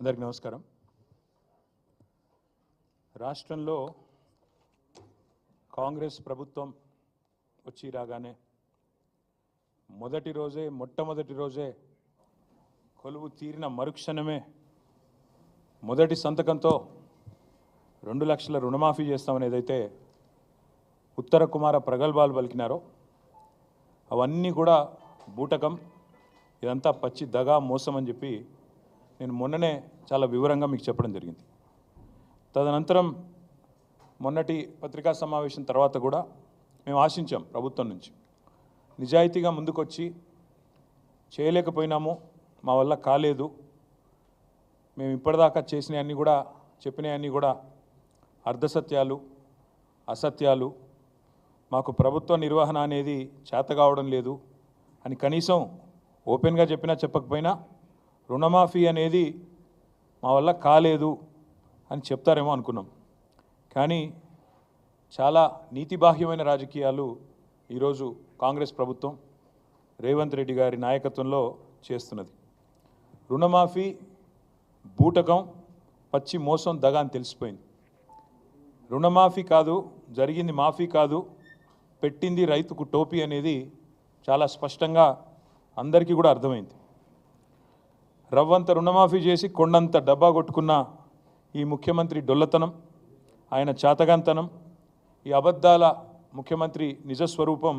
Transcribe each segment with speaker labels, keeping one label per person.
Speaker 1: అందరికీ నమస్కారం. రాష్ట్రంలో కాంగ్రెస్ ప్రభుత్వం వచ్చి రాగానే మొట్టమొదటి రోజే కొలువు తీరిన మరుక్షణమే మొదటి సంతకంతో 2 లక్షల రుణమాఫీ చేస్తామని ఏదైతే ఉత్తర కుమార ప్రగల్భాలు పలికినారో అవన్నీ కూడా బూటకం, ఇదంతా పచ్చి దగా మోసం అని చెప్పి నేను మొన్ననే చాలా వివరంగా మీకు చెప్పడం జరిగింది. తదనంతరం మొన్నటి పత్రికా సమావేశం తర్వాత కూడా మేము ఆశించాం ప్రభుత్వం నుంచి నిజాయితీగా ముందుకొచ్చి చేయలేకపోయినాము, మా వల్ల కాలేదు, మేము ఇప్పటిదాకా చేసినవన్నీ కూడా చెప్పినవన్నీ కూడా అర్ధసత్యాలు, అసత్యాలు, మాకు ప్రభుత్వ నిర్వహణ అనేది చేత కావడం లేదు అని కనీసం ఓపెన్గా చెప్పినా చెప్పకపోయినా రుణమాఫీ అనేది మా వల్ల కాలేదు అని చెప్తారేమో అనుకున్నాం. కానీ చాలా నీతిబాహ్యమైన రాజకీయాలు ఈరోజు కాంగ్రెస్ ప్రభుత్వం రేవంత్ రెడ్డి గారి నాయకత్వంలో చేస్తున్నది. రుణమాఫీ బూటకం, పచ్చి మోసం, దగా అని తెలిసిపోయింది. రుణమాఫీ కాదు, జరిగింది మాఫీ కాదు, పెట్టింది రైతుకు టోపీ అనేది చాలా స్పష్టంగా అందరికీ కూడా అర్థమైంది. రవ్వంత రుణమాఫీ చేసి కొండంత డబ్బా కొట్టుకున్న ఈ ముఖ్యమంత్రి డొల్లతనం, ఆయన చాతగాంతనం, ఈ అబద్ధాల ముఖ్యమంత్రి నిజస్వరూపం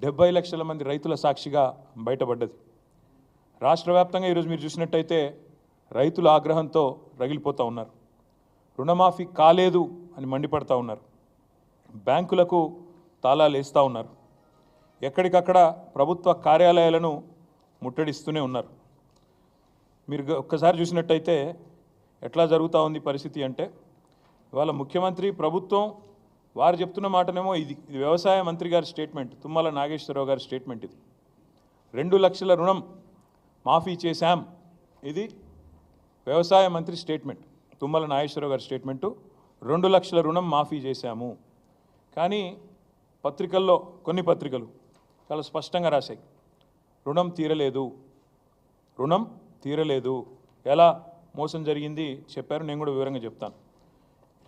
Speaker 1: 70 లక్షల మంది రైతుల సాక్షిగా బయటపడ్డది. రాష్ట్ర వ్యాప్తంగా ఈరోజు మీరు చూసినట్టయితే రైతుల ఆగ్రహంతో రగిలిపోతూ ఉన్నారు. రుణమాఫీ కాలేదు అని మండిపడతా ఉన్నారు. బ్యాంకులకు తాళాలు వేస్తూ ఉన్నారు. ఎక్కడికక్కడ ప్రభుత్వ కార్యాలయాలను ముట్టడిస్తూనే ఉన్నారు. మీరు ఒక్కసారి చూసినట్టయితే ఎట్లా జరుగుతూ ఉంది పరిస్థితి అంటే, ఇవాళ ముఖ్యమంత్రి ప్రభుత్వం వారు చెప్తున్న మాటనేమో ఇది వ్యవసాయ మంత్రి గారి స్టేట్మెంట్, తుమ్మల నాగేశ్వరరావు గారి స్టేట్మెంట్. ఇది 2 లక్షల రుణం మాఫీ చేశాం, ఇది వ్యవసాయ మంత్రి స్టేట్మెంట్, తుమ్మల నాగేశ్వరరావు గారి స్టేట్మెంటు. 2 లక్షల రుణం మాఫీ చేశాము. కానీ పత్రికల్లో కొన్ని పత్రికలు చాలా స్పష్టంగా రాశాయి, రుణం తీరలేదు. ఎలా మోసం జరిగింది చెప్పారు, నేను కూడా వివరంగా చెప్తాను.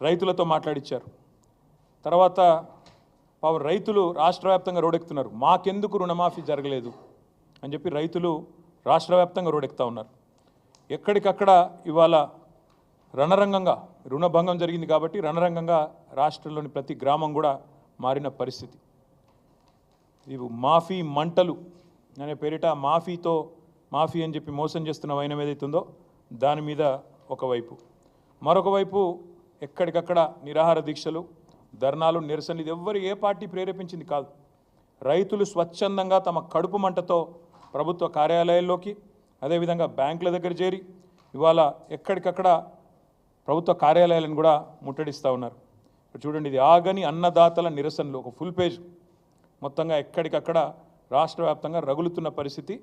Speaker 1: రైతులతో మాట్లాడిచ్చారు. తర్వాత రైతులు రాష్ట్ర వ్యాప్తంగా రోడెక్కుతున్నారు, మాకెందుకు రుణమాఫీ జరగలేదు అని చెప్పి రైతులు రాష్ట్ర వ్యాప్తంగా రోడెక్కుతూ ఉన్నారు. ఎక్కడికక్కడ ఇవాళ రణరంగంగా రుణభంగం జరిగింది కాబట్టి రణరంగంగా రాష్ట్రంలోని ప్రతి గ్రామం కూడా మారిన పరిస్థితి. ఇవి మాఫీ మంటలు అనే పేరిట మాఫీ అని చెప్పి మోసం చేస్తున్న వైనం ఏదైతుందో దాని మీద ఒకవైపు, మరొక వైపు ఎక్కడికక్కడ నిరాహార దీక్షలు, ధర్నాలు, నిరసనలు. ఇది ఏ పార్టీ ప్రేరేపించింది కాదు. రైతులు స్వచ్ఛందంగా తమ కడుపు మంటతో ప్రభుత్వ కార్యాలయాల్లోకి, అదేవిధంగా బ్యాంకుల దగ్గర చేరి ఇవాళ ఎక్కడికక్కడ ప్రభుత్వ కార్యాలయాలను కూడా ముట్టడిస్తూ ఉన్నారు. ఇప్పుడు చూడండి, ఇది ఆగని అన్నదాతల నిరసనలు, ఒక ఫుల్ పేజ్ మొత్తంగా ఎక్కడికక్కడ రాష్ట్ర వ్యాప్తంగా రగులుతున్న పరిస్థితి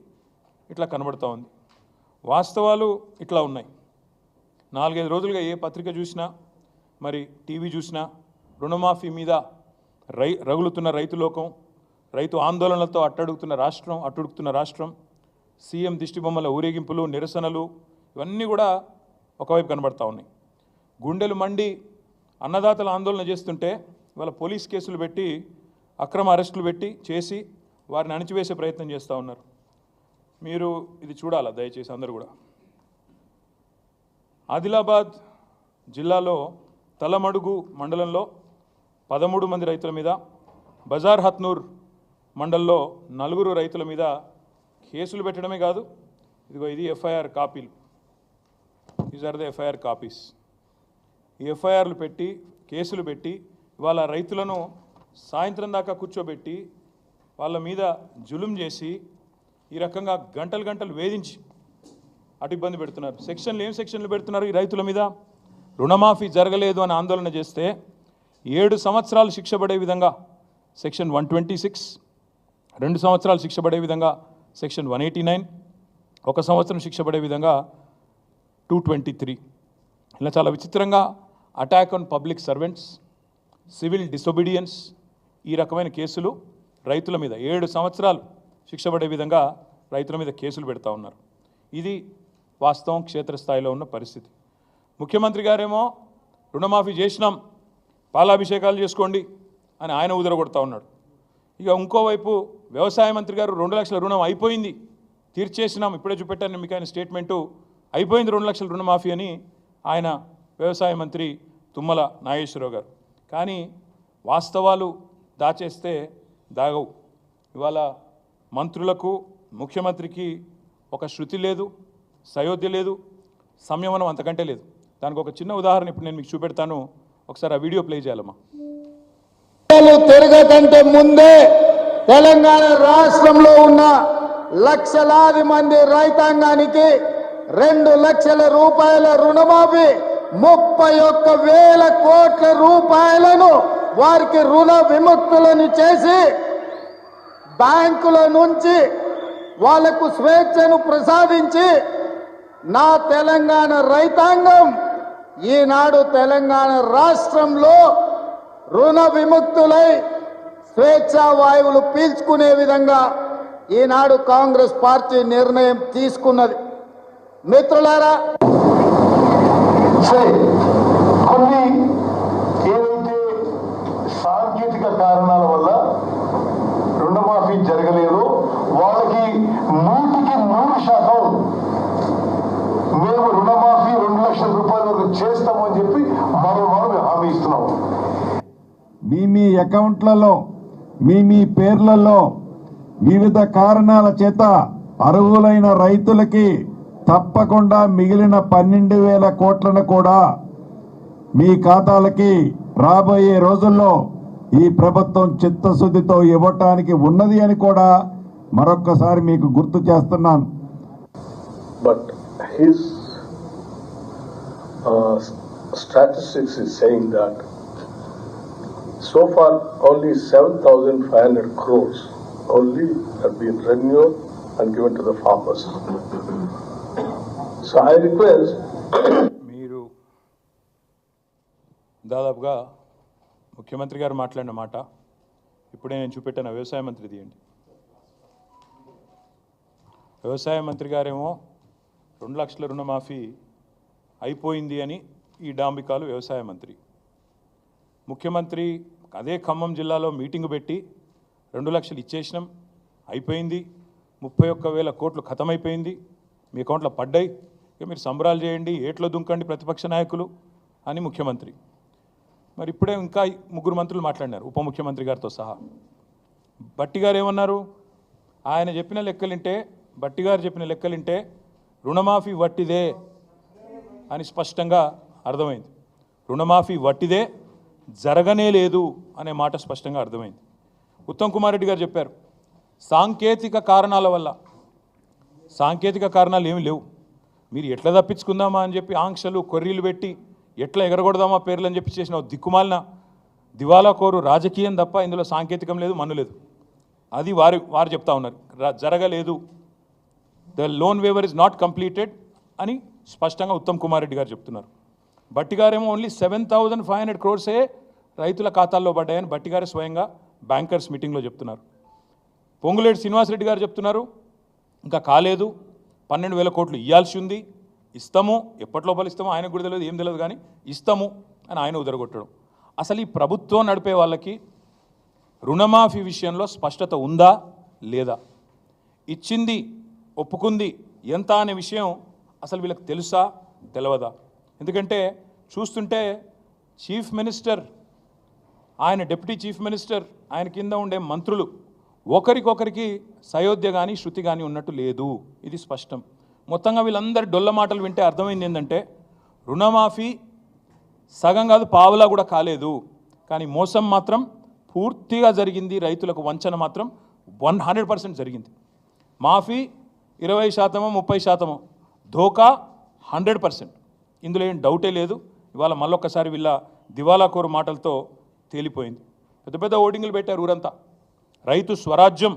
Speaker 1: ఇట్లా కనబడుతూ ఉంది. వాస్తవాలు ఇట్లా ఉన్నాయి. 4-5 రోజులుగా ఏ పత్రిక చూసినా, మరి టీవీ చూసినా రుణమాఫీ మీద రగులుతున్న రైతు లోకం, రైతు ఆందోళనలతో అట్టుడుకుతున్న రాష్ట్రం, సీఎం దిష్టిబొమ్మల ఊరేగింపులు, నిరసనలు, ఇవన్నీ కూడా ఒకవైపు కనబడతా ఉన్నాయి. గుండెలు మండి అన్నదాతల ఆందోళన చేస్తుంటే ఇవాళ పోలీస్ కేసులు పెట్టి, అక్రమ అరెస్టులు పెట్టి చేసి వారిని అణిచివేసే ప్రయత్నం చేస్తూ ఉన్నారు. మీరు ఇది చూడాలా దయచేసి అందరూ కూడా. ఆదిలాబాద్ జిల్లాలో తలమడుగు మండలంలో 13 మంది రైతుల మీద, బజార్ హత్నూర్ మండలంలో 4 రైతుల మీద కేసులు పెట్టడమే కాదు, ఇది ఎఫ్ఐఆర్ కాపీలు, these are the FIR copies. ఈ ఎఫ్ఐఆర్లు పెట్టి, కేసులు పెట్టి ఇవాళ రైతులను సాయంత్రం దాకా కూర్చోబెట్టి వాళ్ళ మీద జులుం చేసి ఈ రకంగా గంటలు వేధించి అటు ఇబ్బంది పెడుతున్నారు. ఏం సెక్షన్లు పెడుతున్నారు ఈ రైతుల మీద? రుణమాఫీ జరగలేదు అని ఆందోళన చేస్తే 7 సంవత్సరాలు శిక్ష పడే విధంగా సెక్షన్ 126, 2 సంవత్సరాలు శిక్ష పడే విధంగా సెక్షన్ 189, 1 సంవత్సరం శిక్ష పడే విధంగా 223. ఇలా చాలా విచిత్రంగా attack on public servants, civil disobedience, ఈ రకమైన కేసులు రైతుల మీద 7 సంవత్సరాలు శిక్ష పడే విధంగా రైతుల మీద కేసులు పెడతా ఉన్నారు. ఇది వాస్తవం క్షేత్రస్థాయిలో ఉన్న పరిస్థితి. ముఖ్యమంత్రి గారేమో రుణమాఫీ చేసినాం, పాలాభిషేకాలు చేసుకోండి అని ఆయన ఉదరగొడతా ఉన్నాడు. ఇక ఇంకోవైపు వ్యవసాయ మంత్రి గారు 2 లక్షల రుణం అయిపోయింది, తీర్చేసినాం, ఇప్పుడే చూపెట్టాను మీకు ఆయన స్టేట్మెంటు, అయిపోయింది 2 లక్షల రుణమాఫీ అని ఆయన వ్యవసాయ మంత్రి తుమ్మల నాగేశ్వరరావు గారు. కానీ వాస్తవాలు దాచేస్తే దాగవు. ఇవాళ మంత్రులకు ముఖ్యమంత్రికి ఒక శృతి లేదు, సయోధ్య లేదు, సంయమనం అంతకంటే లేదు. దానికి ఒక చిన్న ఉదాహరణ ఇప్పుడు నేను మీకు చూపెడతాను, ఒకసారి ఆ వీడియో ప్లే చేయాలమ్మా.
Speaker 2: తిరగకంటే ముందే తెలంగాణ రాష్ట్రంలో ఉన్న లక్షలాది మంది రైతాంగానికి 2 లక్షల రూపాయల రుణమాఫీ, 31,000 కోట్ల రూపాయలను వారికి రుణ విముక్తులను చేసి బ్యాంకుల నుంచి వాళ్లకు స్వేచ్ఛను ప్రసాదించి నా తెలంగాణ రైతాంగం ఈనాడు తెలంగాణ రాష్ట్రంలో రుణ విముక్తులై స్వేచ్ఛా వాయువులు పీల్చుకునే విధంగా ఈనాడు కాంగ్రెస్ పార్టీ నిర్ణయం తీసుకున్నది. మిత్రులారా,
Speaker 3: కొన్ని ఏదైతే సాంకేతిక కారణాల వల్ల రుణమాఫీ జరగలేదు, వాళ్ళకి 100% మేము రుణమాఫీ 2 లక్షల రూపాయల వరకు చేస్తామని చెప్పి మనం హామీ ఇస్తున్నాం.
Speaker 4: మీ అకౌంట్లలో మీ పేర్లలో వివిధ కారణాల చేత అర్హులైన రైతులకి తప్పకుండా మిగిలిన 12,000 కోట్లను కూడా మీ ఖాతాలకి రాబోయే రోజుల్లో ఈ ప్రభుత్వం చిత్తశుద్ధితో ఇవ్వటానికి ఉన్నది అని కూడా మరొక్కసారి మీకు గుర్తు చేస్తున్నాను.
Speaker 3: But his statistics is saying that so far only 7,500 crores only have been renewed and given to the farmers. So I request
Speaker 1: మీరు దాదాపుగా ముఖ్యమంత్రి గారు మాట్లాడిన మాట ఇప్పుడే నేను చూపెట్టాను, వ్యవసాయ మంత్రి తీయండి. వ్యవసాయ మంత్రి గారేమో 2 లక్షల రుణమాఫీ అయిపోయింది అని ఈ డాంబికాలు వ్యవసాయ మంత్రి. ముఖ్యమంత్రి అదే ఖమ్మం జిల్లాలో మీటింగ్ పెట్టి 2 లక్షలు ఇచ్చేసినాం, అయిపోయింది, 31,000 కోట్లు ఖతమైపోయింది, మీ అకౌంట్లో పడ్డాయి, ఇక మీరు సంబరాలు చేయండి, ఏట్లో దుంకండి ప్రతిపక్ష నాయకులు అని ముఖ్యమంత్రి. మరి ఇప్పుడే ఇంకా 3 మంత్రులు మాట్లాడినారు ఉప ముఖ్యమంత్రి గారితో సహా. బట్టి గారు ఏమన్నారు, ఆయన చెప్పిన లెక్కలింటే, బట్టి గారు చెప్పిన లెక్కలింటే రుణమాఫీ వట్టిదే అని స్పష్టంగా అర్థమైంది. రుణమాఫీ వట్టిదే, జరగనే లేదు అనే మాట స్పష్టంగా అర్థమైంది. ఉత్తమ్ కుమార్ రెడ్డి గారు చెప్పారు సాంకేతిక కారణాల వల్ల. సాంకేతిక కారణాలు ఏమి లేవు, మీరు ఎట్లా తప్పించుకుందామా అని చెప్పి ఆంక్షలు కొర్రీలు పెట్టి ఎట్లా ఎగరగొడదామా పేర్లు అని చెప్పి చేసిన దిక్కుమాలిన దివాలా కోరు రాజకీయం తప్ప ఇందులో సాంకేతికం లేదు, మన్ను లేదు. అది వారు చెప్తా ఉన్నారు, జరగలేదు, the loan waiver is not completed అని స్పష్టంగా ఉత్తమ్ కుమార్ రెడ్డి గారు చెప్తున్నారు. బట్టి గారేమో ఓన్లీ 7,500 క్రోర్సే రైతుల ఖాతాల్లో పడ్డాయని బట్టి గారు స్వయంగా బ్యాంకర్స్ మీటింగ్లో చెప్తున్నారు. పొంగులేటి శ్రీనివాసరెడ్డి గారు చెప్తున్నారు ఇంకా కాలేదు, 12,000 కోట్లు ఇవ్వాల్సి ఉంది, ఇస్తాము, ఎప్పటి లోపల ఇస్తామో ఆయనకు కూడా తెలియదు, ఏం తెలియదు, కానీ ఇస్తాము అని ఆయన ఉదరగొట్టడం. అసలు ఈ ప్రభుత్వం నడిపే వాళ్ళకి రుణమాఫీ విషయంలో స్పష్టత ఉందా లేదా, ఇచ్చింది ఒప్పుకుంది ఎంత అనే విషయం అసలు వీళ్ళకి తెలుసా తెలియదా? ఎందుకంటే చూస్తుంటే చీఫ్ మినిస్టర్, ఆయన డిప్యూటీ చీఫ్ మినిస్టర్, ఆయన కింద ఉండే మంత్రులు ఒకరికొకరికి సయోధ్య కానీ శృతి కానీ ఉన్నట్టు లేదు, ఇది స్పష్టం. మొత్తంగా వీళ్ళందరి డొల్ల మాటలు వింటే అర్థమైంది ఏంటంటే రుణమాఫీ సగం కాదు పావులా కూడా కాలేదు, కానీ మోసం మాత్రం పూర్తిగా జరిగింది, రైతులకు వంచన మాత్రం 100% జరిగింది. మాఫీ 20%, 30%, ధోకా 100%, ఇందులో ఏం డౌటే లేదు. ఇవాళ మళ్ళొక్కసారి వీళ్ళ దివాలా కోరు మాటలతో తేలిపోయింది. పెద్ద పెద్ద ఓటింగ్లు పెట్టారు ఊరంతా, రైతు స్వరాజ్యం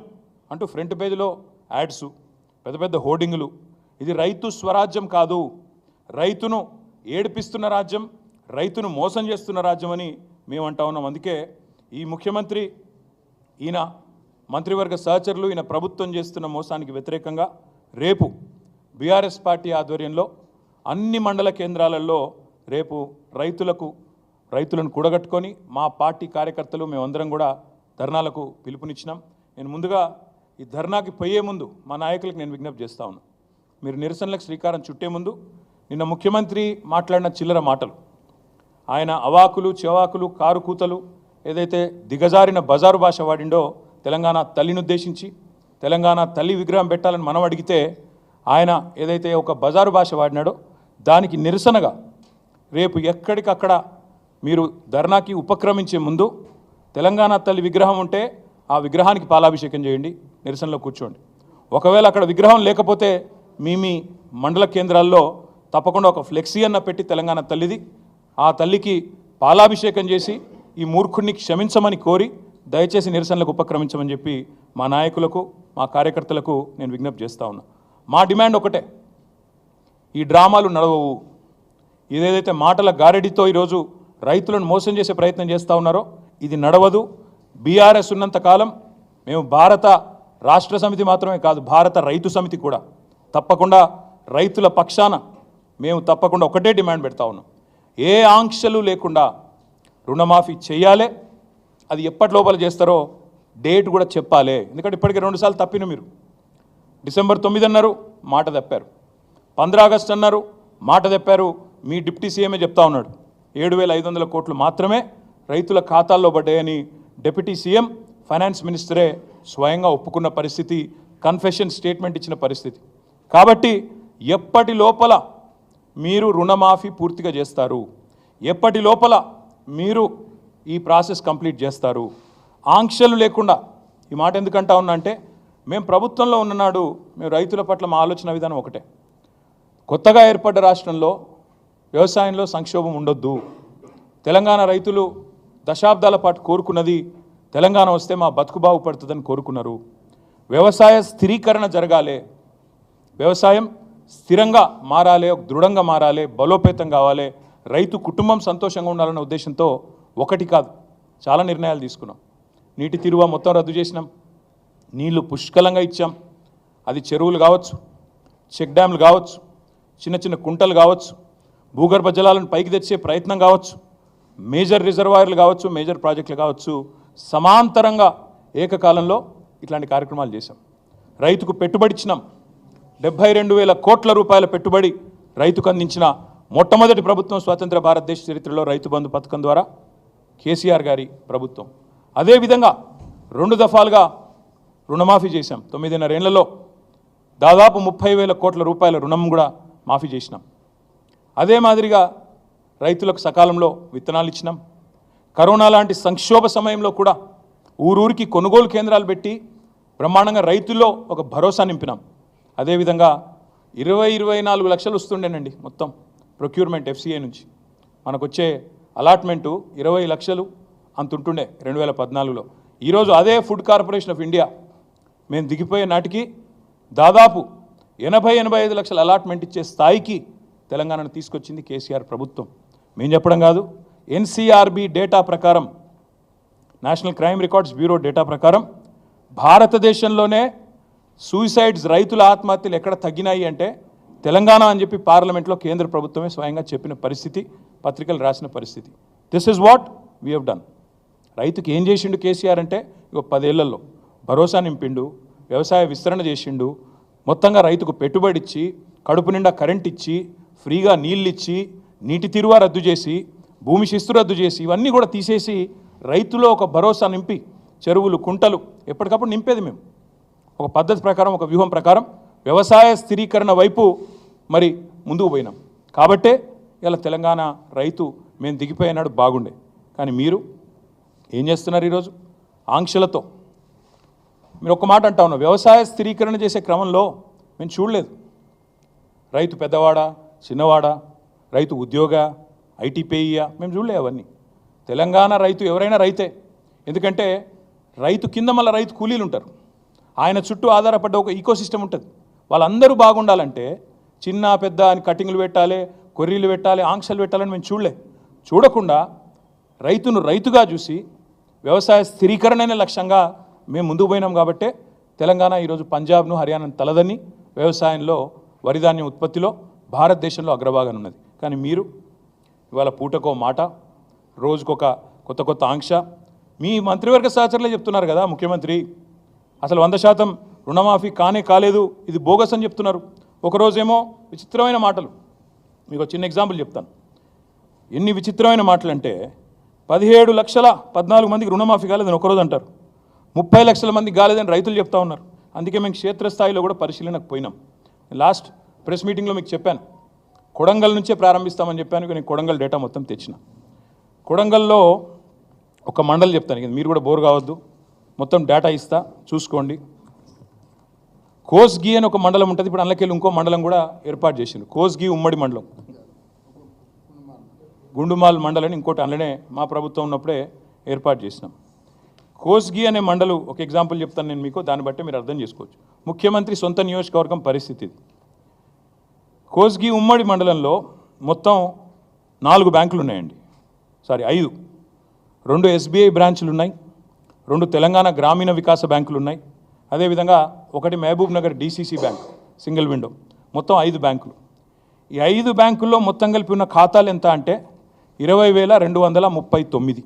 Speaker 1: అంటూ ఫ్రంట్ పేజీలో యాడ్సు, పెద్ద పెద్ద హోర్డింగులు. ఇది రైతు స్వరాజ్యం కాదు, రైతును ఏడిపిస్తున్న రాజ్యం, రైతును మోసం చేస్తున్న రాజ్యం అని మేము అంటా ఉన్నాం. అందుకే ఈ ముఖ్యమంత్రి, ఈయన మంత్రివర్గ సహచరులు, ఈయన ప్రభుత్వం చేస్తున్న మోసానికి వ్యతిరేకంగా రేపు బీఆర్ఎస్ పార్టీ ఆధ్వర్యంలో అన్ని మండల కేంద్రాలలో రేపు రైతులను కూడగట్టుకొని మా పార్టీ కార్యకర్తలు మేమందరం కూడా ధర్నాలకు పిలుపునిచ్చినాం. నేను ముందుగా ఈ ధర్నాకి పోయే ముందు మా నాయకులకు నేను విజ్ఞప్తి చేస్తా ఉన్నాను. మీరు నిరసనలకు శ్రీకారం చుట్టే ముందు నిన్న ముఖ్యమంత్రి మాట్లాడిన చిల్లర మాటలు, ఆయన అవాకులు చెవాకులు కారు కూతలు ఏదైతే దిగజారిన బజారు భాష వాడిండో తెలంగాణ తల్లిని ఉద్దేశించి తెలంగాణ తల్లి విగ్రహం పెట్టాలని మనం అడిగితే ఆయన ఏదైతే ఒక బజారు భాష వాడినాడో దానికి నిరసనగా రేపు ఎక్కడికక్కడ మీరు ధర్నాకి ఉపక్రమించే ముందు తెలంగాణ తల్లి విగ్రహం ఉంటే ఆ విగ్రహానికి పాలాభిషేకం చేయండి, నిరసనలో కూర్చోండి. ఒకవేళ అక్కడ విగ్రహం లేకపోతే మీ మండల కేంద్రాల్లో తప్పకుండా ఒక ఫ్లెక్సీ అన్న పెట్టి తెలంగాణ తల్లిది ఆ తల్లికి పాలాభిషేకం చేసి ఈ మూర్ఖుడిని క్షమించమని కోరి దయచేసి నిరసనలకు ఉపక్రమించమని చెప్పి మా నాయకులకు మా కార్యకర్తలకు నేను విజ్ఞప్తి చేస్తూ ఉన్నా. మా డిమాండ్ ఒకటే, ఈ డ్రామాలు నడవవు. ఇదేదైతే మాటల గారెడితో ఈరోజు రైతులను మోసం చేసే ప్రయత్నం చేస్తూ ఉన్నారో ఇది నడవదు. బీఆర్ఎస్ ఉన్నంత కాలం మేము భారత రాష్ట్ర సమితి మాత్రమే కాదు, భారత రైతు సమితి కూడా తప్పకుండా రైతుల పక్షాన మేము తప్పకుండా ఒకటే డిమాండ్ పెడతా ఉన్నాం. ఏ ఆంక్షలు లేకుండా రుణమాఫీ చేయాలి. అది ఎప్పటి లోపల చేస్తారో డేట్ కూడా చెప్పాలి. ఎందుకంటే ఇప్పటికే 2 సార్లు తప్పిన మీరు. డిసెంబర్ 9 అన్నారు, మాట తప్పారు. 15 ఆగస్టు అన్నారు, మాట తప్పారు. మీ డిప్యూటీ సీఎంఏ చెప్తా ఉన్నాడు 7,500 కోట్లు మాత్రమే రైతుల ఖాతాల్లో పడ్డాయని డిప్యూటీ సీఎం ఫైనాన్స్ మినిస్టరే స్వయంగా ఒప్పుకున్న పరిస్థితి, కన్ఫెషన్ స్టేట్మెంట్ ఇచ్చిన పరిస్థితి. కాబట్టి ఎప్పటి లోపల మీరు రుణమాఫీ పూర్తిగా చేస్తారు, ఎప్పటి లోపల మీరు ఈ ప్రాసెస్ కంప్లీట్ చేస్తారు, ఆంక్షలు లేకుండా. ఈ మాట ఎందుకంటా ఉన్నా అంటే మేము ప్రభుత్వంలో ఉన్ననాడు మేము రైతుల పట్ల మా ఆలోచన విధానం ఒకటే, కొత్తగా ఏర్పడ్డ రాష్ట్రంలో వ్యవసాయంలో సంక్షోభం ఉండొద్దు. తెలంగాణ రైతులు దశాబ్దాల పాటు కోరుకున్నది తెలంగాణ వస్తే మా బతుకు బాగుపడుతుందని కోరుకున్నారు. వ్యవసాయ స్థిరీకరణ జరగాలి, వ్యవసాయం స్థిరంగా మారాలి, దృఢంగా మారాలి, బలోపేతం కావాలి, రైతు కుటుంబం సంతోషంగా ఉండాలన్న ఉద్దేశంతో ఒకటి కాదు చాలా నిర్ణయాలు తీసుకున్నాం. నీటి తీరువ మొత్తం రద్దు చేసినాం, నీళ్లు పుష్కలంగా ఇచ్చాం. అది చెరువులు కావచ్చు, చెక్ డ్యామ్లు కావచ్చు, చిన్న చిన్న కుంటలు కావచ్చు, భూగర్భ జలాలను పైకి తెచ్చే ప్రయత్నం కావచ్చు, మేజర్ రిజర్వాయర్లు కావచ్చు, మేజర్ ప్రాజెక్టులు కావచ్చు, సమాంతరంగా ఏకకాలంలో ఇట్లాంటి కార్యక్రమాలు చేశాం. రైతుకు పెట్టుబడి ఇచ్చినాం. 72,000 కోట్ల రూపాయల పెట్టుబడి రైతుకు అందించిన మొట్టమొదటి ప్రభుత్వం స్వతంత్ర భారతదేశ చరిత్రలో రైతు బంధు పథకం ద్వారా కేసీఆర్ గారి ప్రభుత్వం. అదేవిధంగా 2 దఫాలుగా రుణమాఫీ చేశాం. 9.5 ఏళ్లలో దాదాపు 30,000 కోట్ల రూపాయల రుణం కూడా మాఫీ చేసినాం. అదే మాదిరిగా రైతులకు సకాలంలో విత్తనాలు ఇచ్చినాం. కరోనా లాంటి సంక్షోభ సమయంలో కూడా ఊరూరికి కొనుగోలు కేంద్రాలు పెట్టి బ్రహ్మాండంగా రైతుల్లో ఒక భరోసా నింపినాం. అదేవిధంగా 24 లక్షలు వస్తుండేనండి మొత్తం ప్రొక్యూర్మెంట్ FCI నుంచి. మనకు వచ్చే అలాట్మెంటు 20 లక్షలు అంత ఉంటుండే 2014లో. ఈరోజు అదే ఫుడ్ కార్పొరేషన్ ఆఫ్ ఇండియా మేము దిగిపోయే నాటికి దాదాపు 80-85 లక్షల అలాట్మెంట్ ఇచ్చే స్థాయికి తెలంగాణను తీసుకొచ్చింది కేసీఆర్ ప్రభుత్వం. మేము చెప్పడం కాదు, NCRB డేటా ప్రకారం, national crime records bureau data ప్రకారం భారతదేశంలోనే సూసైడ్స్, రైతుల ఆత్మహత్యలు ఎక్కడ తగ్గినాయి అంటే తెలంగాణ అని చెప్పి పార్లమెంట్లో కేంద్ర ప్రభుత్వమే స్వయంగా చెప్పిన పరిస్థితి, పత్రికలు రాసిన పరిస్థితి. This is what we have done. రైతుకి ఏం చేసిండు కేసీఆర్ అంటే ఇక 10 ఏళ్లలో భరోసా నింపిండు, వ్యవసాయ విస్తరణ చేసిండు, మొత్తంగా రైతుకు పెట్టుబడి ఇచ్చి, కడుపు నిండా కరెంట్ ఇచ్చి, ఫ్రీగా నీళ్ళు ఇచ్చి, నీటి తీరువ రద్దు చేసి, భూమి శిస్తు రద్దు చేసి, ఇవన్నీ కూడా తీసేసి రైతులో ఒక భరోసా నింపి, చెరువులు కుంటలు ఎప్పటికప్పుడు నింపేది మేము ఒక పద్ధతి ప్రకారం, ఒక వ్యూహం ప్రకారం వ్యవసాయ స్థిరీకరణ వైపు మరి ముందుకు పోయినాం. కాబట్టే ఇలా తెలంగాణ రైతు మేము దిగిపోయినాడు బాగుండే. కానీ మీరు ఏం చేస్తున్నారు ఈరోజు ఆంక్షలతో? మీరు ఒక మాట అంటా ఉన్నారు, వ్యవసాయ స్థిరీకరణ చేసే క్రమంలో మేము చూడలేదు. రైతు పెద్దవాడా, చిన్నవాడా, రైతు ఉద్యోగ, ITPIయా, మేము చూడలే అవన్నీ. తెలంగాణ రైతు ఎవరైనా రైతే. ఎందుకంటే రైతు కింద మళ్ళీ రైతు కూలీలు ఉంటారు, ఆయన చుట్టూ ఆధారపడ్డ ఒక ఈకోసిస్టమ్ ఉంటుంది. వాళ్ళందరూ బాగుండాలంటే చిన్న పెద్ద అని కటింగ్లు పెట్టాలి, కొర్రీలు పెట్టాలి, ఆంక్షలు పెట్టాలని మేము చూడకుండా రైతును రైతుగా చూసి వ్యవసాయ స్థిరీకరణనే లక్ష్యంగా మేము ముందుకు పోయినాం. కాబట్టే తెలంగాణ ఈరోజు పంజాబ్ను, హర్యానాను తలదని వ్యవసాయంలో వరి ధాన్యం ఉత్పత్తిలో భారతదేశంలో అగ్రభాగాన ఉన్నది. కానీ మీరు ఇవాళ పూటకో మాట, రోజుకొక కొత్త ఆంక్ష. మీ మంత్రివర్గ సహచరులే చెప్తున్నారు కదా ముఖ్యమంత్రి అసలు 100% రుణమాఫీ కాలేదు, ఇది బోగస్ అని చెప్తున్నారు. ఒకరోజేమో విచిత్రమైన మాటలు. మీకు చిన్న ఎగ్జాంపుల్ చెప్తాను. ఎన్ని విచిత్రమైన మాటలు అంటే 17,14 మందికి రుణమాఫీ కాలేదని ఒకరోజు అంటారు, 30 లక్షల మందికి కాలేదని రైతులు చెప్తా ఉన్నారు. అందుకే మేము క్షేత్రస్థాయిలో కూడా పరిశీలనకు పోయినాం. లాస్ట్ ప్రెస్ మీటింగ్లో మీకు చెప్పాను, కొడంగల్ నుంచే ప్రారంభిస్తామని చెప్పాను. నేను కొడంగల్ డేటా మొత్తం తెచ్చిన. కొడంగల్లో ఒక మండలి చెప్తాను, మీరు కూడా బోర్ కావద్దు, మొత్తం డేటా ఇస్తా చూసుకోండి. కోస్గి అని ఒక మండలం ఉంటుంది, ఇప్పుడు అందులోకెళ్ళి ఇంకో మండలం కూడా ఏర్పాటు చేసింది. కోస్గి ఉమ్మడి మండలం, గుండుమాల్ మండలని ఇంకోటి అందులోనే మా ప్రభుత్వం ఉన్నప్పుడే ఏర్పాటు చేసినాం. కోస్గి అనే మండలం ఒక ఎగ్జాంపుల్ చెప్తాను నేను మీకు, దాన్ని బట్టి మీరు అర్థం చేసుకోవచ్చు. ముఖ్యమంత్రి సొంత నియోజకవర్గం పరిస్థితి ఇది. కోస్గి ఉమ్మడి మండలంలో మొత్తం 4 బ్యాంకులు ఉన్నాయండి, 5. 2 SBI బ్రాంచులు ఉన్నాయి, 2 తెలంగాణ గ్రామీణ వికాస బ్యాంకులు ఉన్నాయి, అదేవిధంగా 1 Mahabubnagar DCC bank single window, మొత్తం 5 బ్యాంకులు. ఈ 5 బ్యాంకుల్లో మొత్తం కలిపి ఉన్న ఖాతాలు ఎంత అంటే 20,239.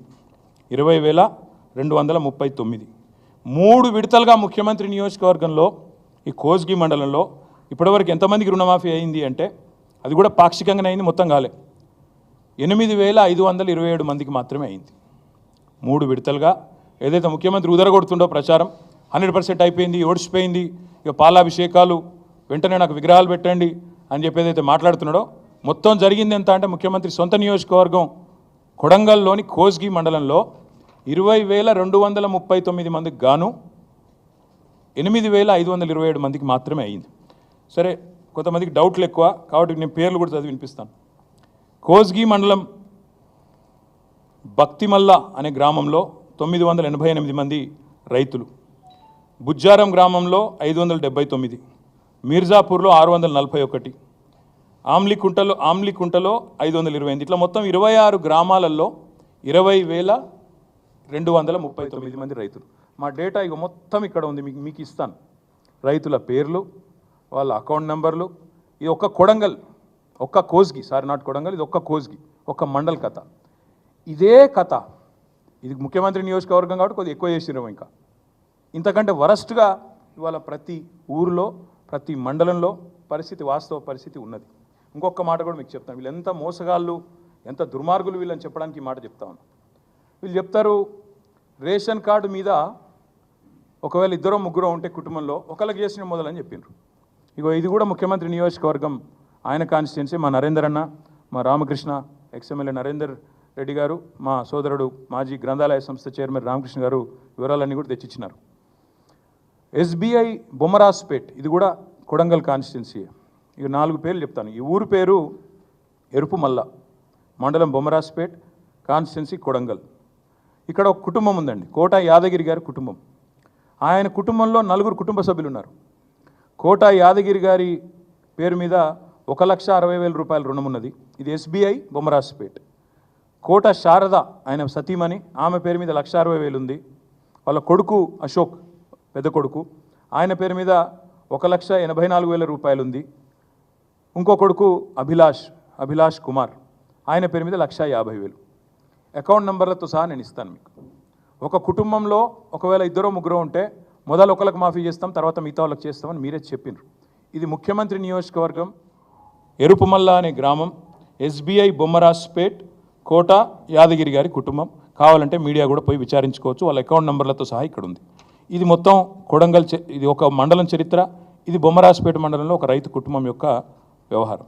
Speaker 1: 20,239. 3 విడతలుగా ముఖ్యమంత్రి నియోజకవర్గంలో ఈ కోస్గి మండలంలో ఇప్పటివరకు ఎంతమందికి రుణమాఫీ అయింది అంటే, అది కూడా పాక్షికంగానే అయింది, మొత్తం కాలే. 8,527 మందికి మాత్రమే అయింది. 3 విడతలుగా. ఏదైతే ముఖ్యమంత్రి ఉదరగొడుతుండో ప్రచారం 100% అయిపోయింది, ఓడిచిపోయింది, ఇక పాలాభిషేకాలు, వెంటనే నాకు విగ్రహాలు పెట్టండి అని చెప్పి ఏదైతే మాట్లాడుతున్నాడో, మొత్తం జరిగింది ఎంత అంటే ముఖ్యమంత్రి సొంత నియోజకవర్గం కొడంగల్లోని కోస్గి మండలంలో 20,239 మందికి గాను 8,527 మందికి మాత్రమే అయింది. సరే, కొంతమందికి డౌట్లు ఎక్కువ కాబట్టి నేను పేర్లు కూడా చదివి వినిపిస్తాను. కోస్గి మండలం భక్తిమల్ల అనే గ్రామంలో 988 మంది రైతులు, బుజ్జారం గ్రామంలో 579, మీర్జాపూర్లో 641, ఆమ్లికుంటలో 528, ఇట్లా మొత్తం 26 గ్రామాలలో 20,239 మంది రైతులు. మా డేటా ఇక మొత్తం ఇక్కడ ఉంది, మీకు ఇస్తాను. రైతుల పేర్లు, వాళ్ళ అకౌంట్ నెంబర్లు. ఇది ఒక్క కొడంగల్, ఒక్క కోస్గి, నాట్ కొడంగల్, ఇది ఒక్క కోస్గి, ఒక్క మండల్ కథ. ఇదే కథ, ఇది ముఖ్యమంత్రి నియోజకవర్గం కాబట్టి కొద్దిగా ఎక్కువ చేసినాము. ఇంకా ఇంతకంటే వరస్ట్గా ఇవాళ ప్రతి ఊరిలో, ప్రతి మండలంలో వాస్తవ పరిస్థితి ఉన్నది. ఇంకొక మాట కూడా మీకు చెప్తాను, వీళ్ళు ఎంత మోసగాళ్ళు, ఎంత దుర్మార్గులు వీళ్ళని చెప్పడానికి ఈ మాట చెప్తా ఉన్నాను. వీళ్ళు చెప్తారు రేషన్ కార్డు మీద ఒకవేళ 2-3 ఉంటే కుటుంబంలో ఒకళ్ళకి చేసిన మొదలని చెప్పిండ్రు. ఇగో ఇది కూడా ముఖ్యమంత్రి నియోజకవర్గం, ఆయన కాన్స్టిట్యున్సీ. మా నరేందర్ అన్న, మా రామకృష్ణ ఎక్స్ఎమ్మెల్యే నరేందర్ రెడ్డి గారు, మా సోదరుడు మాజీ గ్రంథాలయ సంస్థ చైర్మన్ రామకృష్ణ గారు వివరాలన్నీ కూడా తెచ్చిచ్చినారు. SBI బొమ్మరాజ్పేట్, ఇది కూడా కొడంగల్ కాన్స్టిట్యున్సీ. ఇక 4 పేర్లు చెప్తాను. ఈ ఊరు పేరు ఎరుపుమల్ల, మండలం బొమ్మరాజ్పేట్, కాన్స్టిట్యున్సీ కొడంగల్. ఇక్కడ ఒక కుటుంబం ఉందండి, కోట యాదగిరి గారి కుటుంబం. ఆయన కుటుంబంలో 4 కుటుంబ సభ్యులు ఉన్నారు. కోట యాదగిరి గారి పేరు మీద 1,60,000 రూపాయల రుణం ఉన్నది. ఇది SBI బొమ్మరాజ్పేట్. కోట శారద, ఆయన సతీమణి, ఆమె పేరు మీద 1,60,000 ఉంది. వాళ్ళ కొడుకు అశోక్, పెద్ద కొడుకు, ఆయన పేరు మీద 1,84,000 రూపాయలు ఉంది. ఇంకో కొడుకు అభిలాష్ కుమార్, ఆయన పేరు మీద 1,50,000. అకౌంట్ నెంబర్లతో సహా నేను ఇస్తాను మీకు. ఒక కుటుంబంలో ఒకవేళ 2-3 ఉంటే మొదలు ఒకరికి మాఫీ చేస్తాం, తర్వాత మిగతా వాళ్ళకి చేస్తామని మీరే చెప్పినారు. ఇది ముఖ్యమంత్రి నియోజకవర్గం ఎరుపుమల్ల అనే గ్రామం, SBI బొమ్మరాజ్పేట్, కోట యాదగిరి గారి కుటుంబం. కావాలంటే మీడియా కూడా పోయి విచారించుకోవచ్చు, వాళ్ళ అకౌంట్ నెంబర్లతో సహా ఇక్కడ ఉంది. ఇది మొత్తం కొడంగల్, ఇది ఒక మండలం చరిత్ర. ఇది బొమ్మరాజ్పేట మండలంలో ఒక రైతు కుటుంబం యొక్క వ్యవహారం.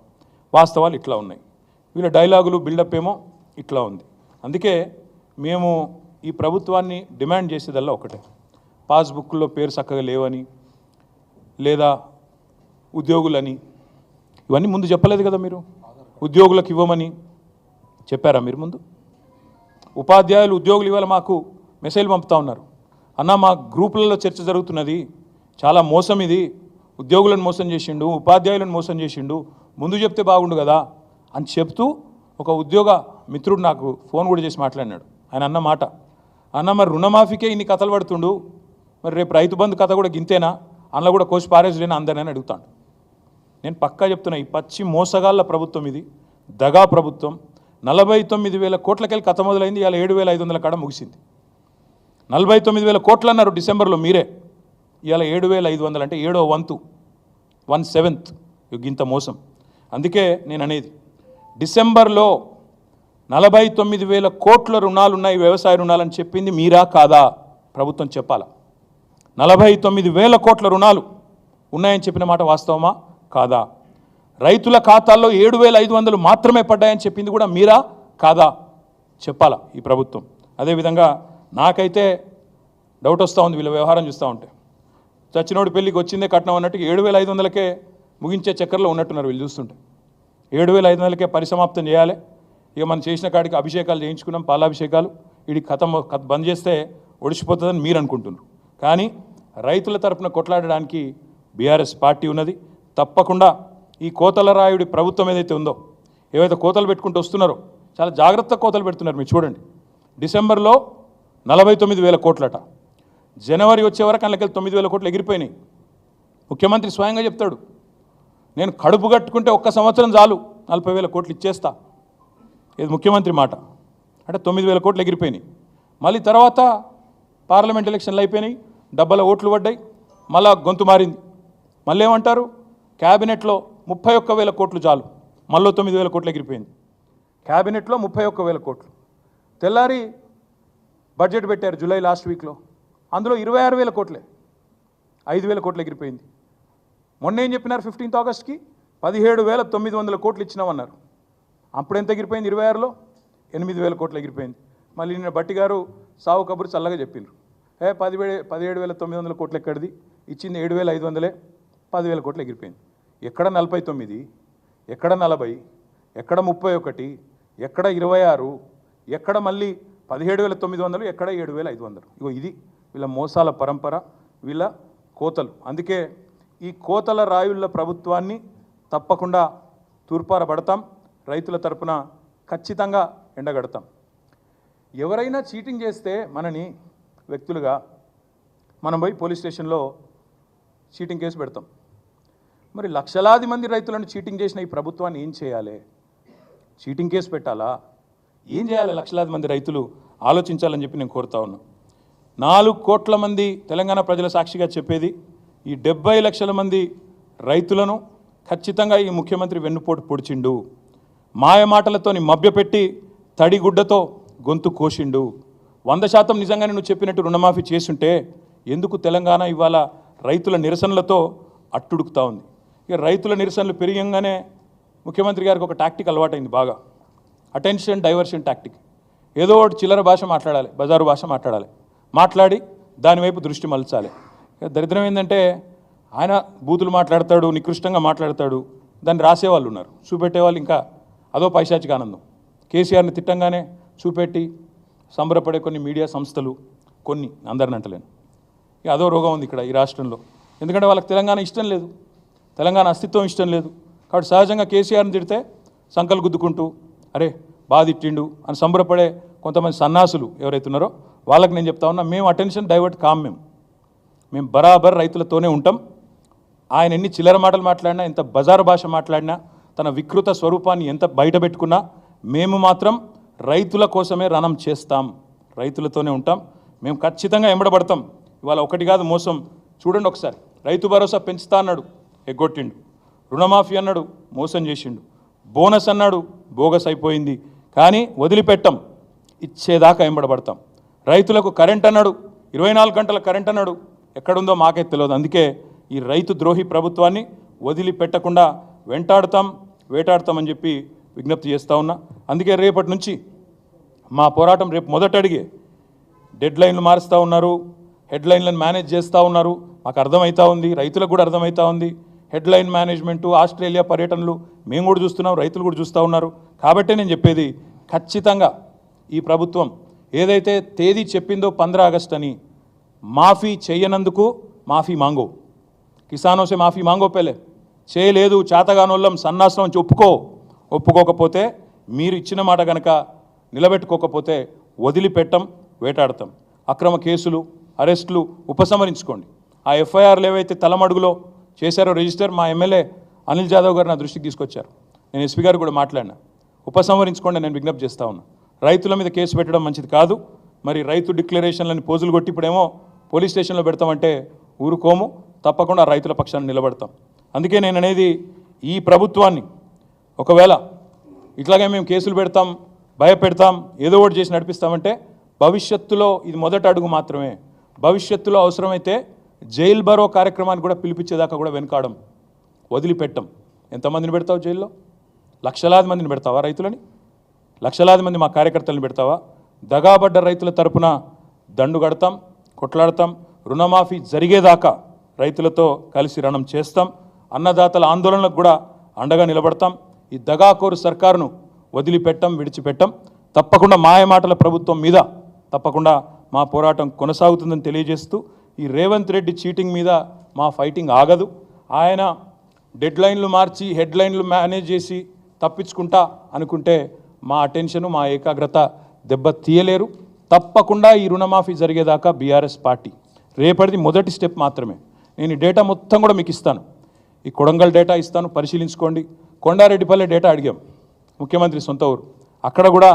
Speaker 1: వాస్తవాలు ఇట్లా ఉన్నాయి, వీళ్ళ డైలాగులు బిల్డప్ ఏమో ఇట్లా ఉంది. అందుకే మేము ఈ ప్రభుత్వాన్ని డిమాండ్ చేసేదల్లా ఒకటే, పాస్బుక్లో పేరు చక్కగా లేవని, లేదా ఉద్యోగులని, ఇవన్నీ ముందు చెప్పలేదు కదా మీరు. ఉద్యోగులకు ఇవ్వమని చెప్పారా మీరు ముందు? ఉపాధ్యాయులు, ఉద్యోగులు ఇవాళ మాకు మెసేజ్ పంపుతా ఉన్నారు, అన్న మా గ్రూపులలో చర్చ జరుగుతున్నది, చాలా మోసం ఇది, ఉద్యోగులను మోసం చేసిండు, ఉపాధ్యాయులను మోసం చేసిండు, ముందు చెప్తే బాగుండు కదా అని చెప్తూ ఒక ఉద్యోగ మిత్రుడు నాకు ఫోన్ కూడా చేసి మాట్లాడినాడు. ఆయన అన్న మాట, అన్న మరి రుణమాఫీకే ఇన్ని కథలు పడుతుండు, మరి రేపు రైతు బంధు కథ కూడా గింతేనా, అందులో కూడా కోసి పారేసులేనా అందరినీ అడుగుతాడు. నేను పక్కా చెప్తున్నా, ఈ పచ్చి మోసగాళ్ళ ప్రభుత్వం ఇది, దగా ప్రభుత్వం. 49,000 కోట్లకెళ్ళి కథ మొదలైంది, ఇవాళ 7,500 కాడ ముగిసింది. 49,000 కోట్లు అన్నారు డిసెంబర్లో మీరే, ఇవాళ 7,500 అంటే 7వ వంతు, 1/7 ఇంత మోసం. అందుకే నేను అనేది, డిసెంబర్లో 49,000 కోట్ల రుణాలు ఉన్నాయి, వ్యవసాయ రుణాలని చెప్పింది మీరా కాదా? ప్రభుత్వం చెప్పాలా. 49,000 కోట్ల రుణాలు ఉన్నాయని చెప్పిన మాట వాస్తవమా కాదా? రైతుల ఖాతాల్లో 7,500 మాత్రమే పడ్డాయని చెప్పింది కూడా మీరా కాదా? చెప్పాలా ఈ ప్రభుత్వం. అదేవిధంగా నాకైతే డౌట్ వస్తూ ఉంది వీళ్ళ వ్యవహారం చూస్తూ ఉంటే. చచ్చినోడి పెళ్ళికి వచ్చిందే కట్నం అన్నట్టు 7,500కే ముగించే చక్కర్లో ఉన్నట్టున్నారు వీళ్ళు చూస్తుంటే. 7,500కే పరిసమాప్తం చేయాలి. ఇక మనం చేసిన కాడికి అభిషేకాలు చేయించుకున్నాం, పాలాభిషేకాలు, ఇది కథ బంద్ చేస్తే ఒడిచిపోతుందని మీరు అనుకుంటున్నారు. కానీ రైతుల తరపున కొట్లాడడానికి బీఆర్ఎస్ పార్టీ ఉన్నది. తప్పకుండా ఈ కోతల రాయుడి ప్రభుత్వం ఏదైతే ఉందో, ఏవైతే కోతలు పెట్టుకుంటూ వస్తున్నారో చాలా జాగ్రత్త కోతలు పెడుతున్నారు. మీరు చూడండి, డిసెంబర్లో 49,000 కోట్లట, జనవరి వచ్చే వరకు అందులోకి 9,000 కోట్లు ఎగిరిపోయినాయి. ముఖ్యమంత్రి స్వయంగా చెప్తాడు, నేను కడుపు కట్టుకుంటే ఒక్క సంవత్సరం చాలు 40,000 కోట్లు ఇచ్చేస్తా. ఇది ముఖ్యమంత్రి మాట. అంటే 9,000 కోట్లు ఎగిరిపోయినాయి. మళ్ళీ తర్వాత పార్లమెంట్ ఎలక్షన్లు అయిపోయినాయి, డబ్బల ఓట్లు పడ్డాయి, మళ్ళా గొంతు మారింది. మళ్ళీ ఏమంటారు, క్యాబినెట్లో 31,000 కోట్లు చాలు, మళ్ళీ 9,000 కోట్లు ఎగిరిపోయింది. క్యాబినెట్లో 31,000 కోట్లు. తెల్లారి బడ్జెట్ పెట్టారు జూలై లాస్ట్ వీక్లో, అందులో 26,000 కోట్లే, 5,000 కోట్లు ఎగిరిపోయింది. మొన్న ఏం చెప్పినారు, 15th ఆగస్ట్కి 17,900 కోట్లు ఇచ్చినామన్నారు. అప్పుడు ఎంత ఎగిరిపోయింది 26లో? 8,000 కోట్లు ఎగిరిపోయింది. మళ్ళీ నిన్న బట్టి గారు సావు కబురు చల్లగా చెప్పిండ్రు, 17,900 కోట్లు ఎక్కడిది, ఇచ్చింది 7,500, 10,000 కోట్లు ఎగిరిపోయింది. ఎక్కడ 49, ఎక్కడ 40, ఎక్కడ 31, ఎక్కడ 26, ఎక్కడ మళ్ళీ 17,900, ఎక్కడ 7,500. ఇగో ఇది వీళ్ళ మోసాల పరంపర, వీళ్ళ కోతలు. అందుకే ఈ కోతల రాయుళ్ళ ప్రభుత్వాన్ని తప్పకుండా తూర్పారబడతాం, రైతుల తరపున ఖచ్చితంగా ఎండగడతాం. ఎవరైనా చీటింగ్ చేస్తే మనని వ్యక్తులుగా మనం పోయి పోలీస్ స్టేషన్లో చీటింగ్ కేసు పెడతాం. మరి లక్షలాది మంది రైతులను చీటింగ్ చేసిన ఈ ప్రభుత్వాన్ని ఏం చేయాలి? చీటింగ్ కేసు పెట్టాలా? ఏం చేయాలి? లక్షలాది మంది రైతులు ఆలోచించాలని చెప్పి నేను కోరుతా ఉన్నా. 4 కోట్ల మంది తెలంగాణ ప్రజల సాక్షిగా చెప్పేది, ఈ 70 లక్షల మంది రైతులను ఖచ్చితంగా ఈ ముఖ్యమంత్రి వెన్నుపోటు పొడిచిండు, మాయ మాటలతోని మభ్యపెట్టి తడిగుడ్డతో గొంతు కోసిండు. 100% నిజంగానే నువ్వు చెప్పినట్టు రుణమాఫీ చేసుంటే ఎందుకు తెలంగాణ ఇవాళ రైతుల నిరసనలతో అట్టుడుకుతా ఉంది? ఇక రైతుల నిరసనలు పెరిగంగానే ముఖ్యమంత్రి గారికి ఒక టాక్టిక్ అలవాటైంది బాగా, అటెన్షన్ డైవర్షన్ టాక్టిక్. ఏదో ఒకటి చిల్లర భాష మాట్లాడాలి, బజారు భాష మాట్లాడాలి, మాట్లాడి దానివైపు దృష్టి మలచాలి. దరిద్రం ఏంటంటే ఆయన బూతులు మాట్లాడతాడు, నికృష్టంగా మాట్లాడతాడు, దాన్ని రాసేవాళ్ళు ఉన్నారు, చూపెట్టేవాళ్ళు ఇంకా అదో పైశాచిక ఆనందం. కేసీఆర్ని తిట్టంగానే చూపెట్టి సంబరపడే కొన్ని మీడియా సంస్థలు, కొన్ని అందరిని అంటలేను, ఇక అదో రోగం ఉంది ఇక్కడ ఈ రాష్ట్రంలో. ఎందుకంటే వాళ్ళకి తెలంగాణ ఇష్టం లేదు, తెలంగాణ అస్తిత్వం ఇష్టం లేదు. కాబట్టి సహజంగా కేసీఆర్ని తిడితే సంకలు గుద్దుకుంటూ అరే బాగా తిట్టిండు అని సంబరపడే కొంతమంది సన్నాసులు ఎవరైతే ఉన్నారో వాళ్ళకి నేను చెప్తా ఉన్నా, మేము అటెన్షన్ డైవర్ట్ కాం, మేము బరాబర్ రైతులతోనే ఉంటాం. ఆయన ఎన్ని చిల్లర మాటలు మాట్లాడినా, ఎంత బజారు భాష మాట్లాడినా, తన వికృత స్వరూపాన్ని ఎంత బయట పెట్టుకున్నా మేము మాత్రం రైతుల కోసమే రణం చేస్తాం, రైతులతోనే ఉంటాం. మేము ఖచ్చితంగా ఎంబడబడతాం. ఇవాళ ఒకటి కాదు మోసం, చూడండి ఒకసారి. రైతు భరోసా పెంచుతా అన్నాడు, ఎగ్గొట్టిండు. రుణమాఫీ అన్నాడు, మోసం చేసిండు. బోనస్ అన్నాడు, బోగస్ అయిపోయింది. కానీ వదిలిపెట్టం, ఇచ్చేదాకా ఎంబడబడతాం. రైతులకు కరెంట్ అన్నాడు, 24 గంటల కరెంట్ అన్నాడు, ఎక్కడుందో మాకే తెలియదు. అందుకే ఈ రైతు ద్రోహి ప్రభుత్వాన్ని వదిలిపెట్టకుండా వెంటాడుతాం, వేటాడుతామని చెప్పి విజ్ఞప్తి చేస్తూ ఉన్నా. అందుకే రేపటి నుంచి మా పోరాటం రేపు మొదట అడిగే, డెడ్లైన్లు మారుస్తూ ఉన్నారు, హెడ్లైన్లను మేనేజ్ చేస్తూ ఉన్నారు. మాకు అర్థమవుతూ ఉంది, రైతులకు కూడా అర్థమవుతూ ఉంది. హెడ్లైన్ మేనేజ్మెంటు, ఆస్ట్రేలియా పర్యటనలు మేము కూడా చూస్తున్నాం, రైతులు కూడా చూస్తూ ఉన్నారు. కాబట్టే నేను చెప్పేది, ఖచ్చితంగా ఈ ప్రభుత్వం ఏదైతే తేదీ చెప్పిందో 15 ఆగస్ట్ అని, మాఫీ చేయనందుకు మాఫీ మాంగో, కిసానోసే మాఫీ మాంగో పెళ్ళే చేయలేదు, చేతగానోళ్ళం సన్నాసం నుంచి ఒప్పుకోకపోతే, మీరు ఇచ్చిన మాట కనుక నిలబెట్టుకోకపోతే వదిలిపెట్టం, వేటాడతాం. అక్రమ కేసులు, అరెస్టులు ఉపసంహరించుకోండి. ఆ ఎఫ్ఐఆర్లు ఏవైతే తలమడుగులో చేశారో రిజిస్టర్, మా ఎమ్మెల్యే అనిల్ జాదవ్ గారు నా దృష్టికి తీసుకొచ్చారు. నేను ఎస్పీ గారు కూడా మాట్లాడినా, ఉపసంహరించుకోండి నేను విజ్ఞప్తి చేస్తా ఉన్నా. రైతుల మీద కేసు పెట్టడం మంచిది కాదు. మరి రైతు డిక్లరేషన్లని పోజులు కొట్టి ఇప్పుడేమో పోలీస్ స్టేషన్లో పెడతామంటే ఊరుకోము, తప్పకుండా రైతుల పక్షాన్ని నిలబడతాం. అందుకే నేను అనేది, ఈ ప్రభుత్వాన్ని ఒకవేళ ఇట్లాగే మేము కేసులు పెడతాం, భయపెడతాం, ఏదో ఒకటి చేసి నడిపిస్తామంటే భవిష్యత్తులో ఇది మొదటి అడుగు మాత్రమే. భవిష్యత్తులో అవసరమైతే జైలు బరో కార్యక్రమాన్ని కూడా పిలిపించేదాకా కూడా వెనకాడం, వదిలిపెట్టం. ఎంతమందిని పెడతావు జైల్లో? లక్షలాది మందిని పెడతావా? రైతులని లక్షలాది మంది మా కార్యకర్తలను పెడతావా? దగాబడ్డ రైతుల తరపున దండు కడతాం, కొట్లాడతాం. రుణమాఫీ జరిగేదాకా రైతులతో కలిసి రణం చేస్తాం. అన్నదాతల ఆందోళనలకు కూడా అండగా నిలబడతాం. ఈ దగాకోరు సర్కారును వదిలిపెట్టం, విడిచిపెట్టం. తప్పకుండా మాయమాటల ప్రభుత్వం మీద తప్పకుండా మా పోరాటం కొనసాగుతుందని తెలియజేస్తూ, ఈ రేవంత్ రెడ్డి చీటింగ్ మీద మా ఫైటింగ్ ఆగదు. ఆయన డెడ్లైన్లు మార్చి హెడ్లైన్లు మేనేజ్ చేసి తప్పించుకుంటా అనుకుంటే మా అటెన్షను, మా ఏకాగ్రత దెబ్బ తీయలేరు. తప్పకుండా ఈ రుణమాఫీ జరిగేదాకా బీఆర్ఎస్ పార్టీ రేపటిది మొదటి స్టెప్ మాత్రమే. నేను ఈ డేటా మొత్తం కూడా మీకు ఇస్తాను. ఈ కొడంగల్ డేటా ఇస్తాను, పరిశీలించుకోండి. కొండారెడ్డిపల్లె డేటా అడిగాం, ముఖ్యమంత్రి సొంత ఊరు. అక్కడ కూడా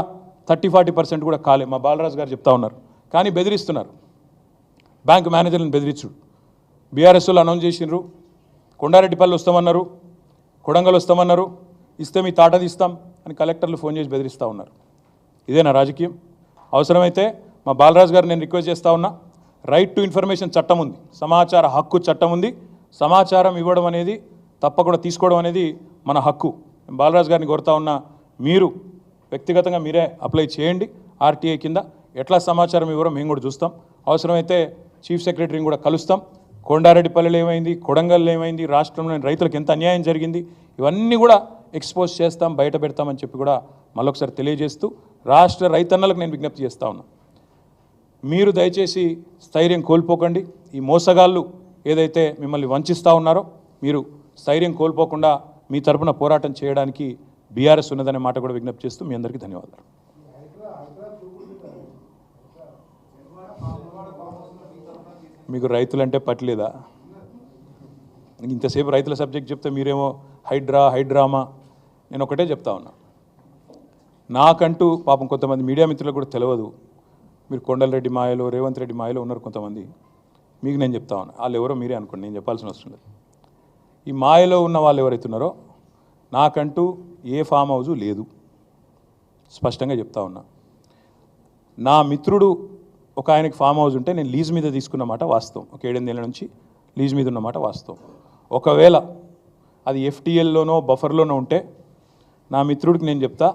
Speaker 1: 30-40% కూడా కాలే. మా బాలరాజు గారు చెప్తా ఉన్నారు. కానీ బెదిరిస్తున్నారు, బ్యాంకు మేనేజర్లను బెదిరించుడు. బీఆర్ఎస్ వాళ్ళు అనౌన్స్ చేసినారు, కొండారెడ్డిపల్లి వస్తామన్నారు, కొడంగల్ వస్తామన్నారు, ఇస్తే మీ తాట తీస్తాం అని కలెక్టర్లు ఫోన్ చేసి బెదిరిస్తూ ఉన్నారు. ఇదేనా రాజకీయం? అవసరమైతే మా బాలరాజు గారు నేను రిక్వెస్ట్ చేస్తూ ఉన్నా, రైట్ టు ఇన్ఫర్మేషన్ చట్టం ఉంది, సమాచార హక్కు చట్టం ఉంది. సమాచారం ఇవ్వడం అనేది, తప్పకుండా తీసుకోవడం అనేది మన హక్కు. బాలరాజు గారిని కోరుతా ఉన్నా, మీరు వ్యక్తిగతంగా మీరే అప్లై చేయండి ఆర్టీఐ కింద. ఎట్లా సమాచారం ఇవ్వరో మేము కూడా చూస్తాం. అవసరమైతే చీఫ్ సెక్రటరీని కూడా కలుస్తాం. కొండారెడ్డిపల్లిలో ఏమైంది, కొడంగల్లో ఏమైంది, రాష్ట్రంలో రైతులకు ఎంత అన్యాయం జరిగింది, ఇవన్నీ కూడా ఎక్స్పోజ్ చేస్తాం, బయట పెడతామని చెప్పి కూడా మళ్ళొకసారి తెలియజేస్తూ, రాష్ట్ర రైతన్నలకు నేను విజ్ఞప్తి చేస్తూ ఉన్నా, మీరు దయచేసి స్థైర్యం కోల్పోకండి. ఈ మోసగాళ్ళు ఏదైతే మిమ్మల్ని వంచిస్తూ ఉన్నారో, మీరు స్థైర్యం కోల్పోకుండా మీ తరపున పోరాటం చేయడానికి బీఆర్ఎస్ ఉన్నదనే మాట కూడా విజ్ఞప్తి చేస్తూ మీ అందరికీ ధన్యవాదాలు. మీకు రైతులంటే పట్టలేదా? ఇంతసేపు రైతుల సబ్జెక్ట్ చెప్తే మీరేమో హైడ్రామా. నేను ఒకటే చెప్తా ఉన్నా, నాకంటూ పాపం కొంతమంది మీడియా మిత్రులకు కూడా తెలియదు. మీరు కొండలరెడ్డి మాయలో, రేవంత్ రెడ్డి మాయలో ఉన్నారు కొంతమంది. మీకు నేను చెప్తా ఉన్నా, వాళ్ళు ఎవరో మీరే అనుకోండి, నేను చెప్పాల్సిన అవసరం లేదు. ఈ మాయలో ఉన్న వాళ్ళు ఎవరైతే ఉన్నారో, నాకంటూ ఏ ఫామ్ హౌజు లేదు, స్పష్టంగా చెప్తా ఉన్నా. నా మిత్రుడు ఒక ఆయనకి ఫామ్ హౌస్ ఉంటే నేను లీజ్ మీద తీసుకున్నమాట వాస్తవం. ఒక 7-8 ఏళ్ళ నుంచి లీజ్ మీద ఉన్నమాట వాస్తవం. ఒకవేళ అది ఎఫ్టీఎల్లోనో బఫర్లోనో ఉంటే నా మిత్రుడికి నేను చెప్తా,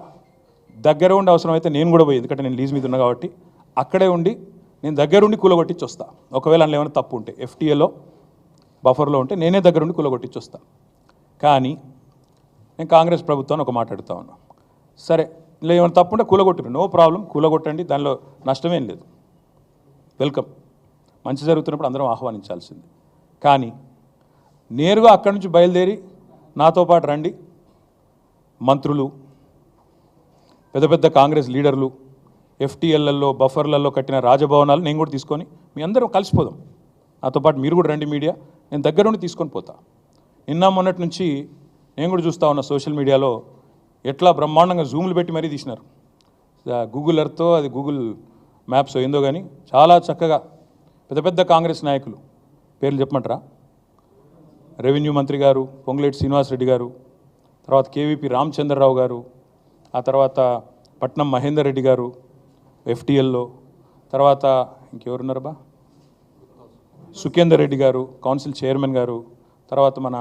Speaker 1: దగ్గర ఉండి అవసరమైతే నేను కూడా పోయి, ఎందుకంటే నేను లీజ్ మీద ఉన్నా కాబట్టి అక్కడే ఉండి నేను దగ్గరుండి కూలగొట్టించి వస్తా. ఒకవేళ అందులో ఏమైనా తప్పు ఉంటే, ఎఫ్టీఎల్లో బఫర్లో ఉంటే నేనే దగ్గరుండి కూలగొట్టించి వస్తా. కానీ నేను కాంగ్రెస్ ప్రభుత్వాన్ని ఒక మాట అడుగుతా ఉన్నా, సరే ఇలా ఏమైనా తప్పు ఉంటే కూలగొట్టరు, నో ప్రాబ్లం, కూలగొట్టండి, దానిలో నష్టమేం లేదు, వెల్కమ్. మంచి జరుగుతున్నప్పుడు అందరం ఆహ్వానించాల్సింది. కానీ నేరుగా అక్కడి నుంచి బయలుదేరి నాతో పాటు రండి, మంత్రులు, పెద్ద పెద్ద కాంగ్రెస్ లీడర్లు, ఎఫ్టీఎల్లలో బఫర్లలో కట్టిన రాజభవనాలు నేను కూడా తీసుకొని మీ అందరం కలిసిపోదాం. నాతో పాటు మీరు కూడా రండి మీడియా, నేను దగ్గరుండి తీసుకొని పోతా. నిన్న మొన్నటి నుంచి నేను కూడా చూస్తూ ఉన్నా సోషల్ మీడియాలో ఎట్లా బ్రహ్మాండంగా జూములు పెట్టి మరీ తీసినారు. గూగుల్ ఎర్త్తో, అది గూగుల్ మ్యాప్స్ ఏందో కానీ చాలా చక్కగా పెద్ద పెద్ద కాంగ్రెస్ నాయకులు పేర్లు చెప్పమంటారా? రెవెన్యూ మంత్రి గారు పొంగులేటి శ్రీనివాసరెడ్డి గారు, తర్వాత కేవీపీ రామచంద్రరావు గారు, ఆ తర్వాత పట్నం మహేందర్ రెడ్డి గారు ఎఫ్టీఎల్లో, తర్వాత ఇంకెవరున్నారబ్బా, సుఖేందర్ రెడ్డి గారు కౌన్సిల్ చైర్మన్ గారు, తర్వాత మన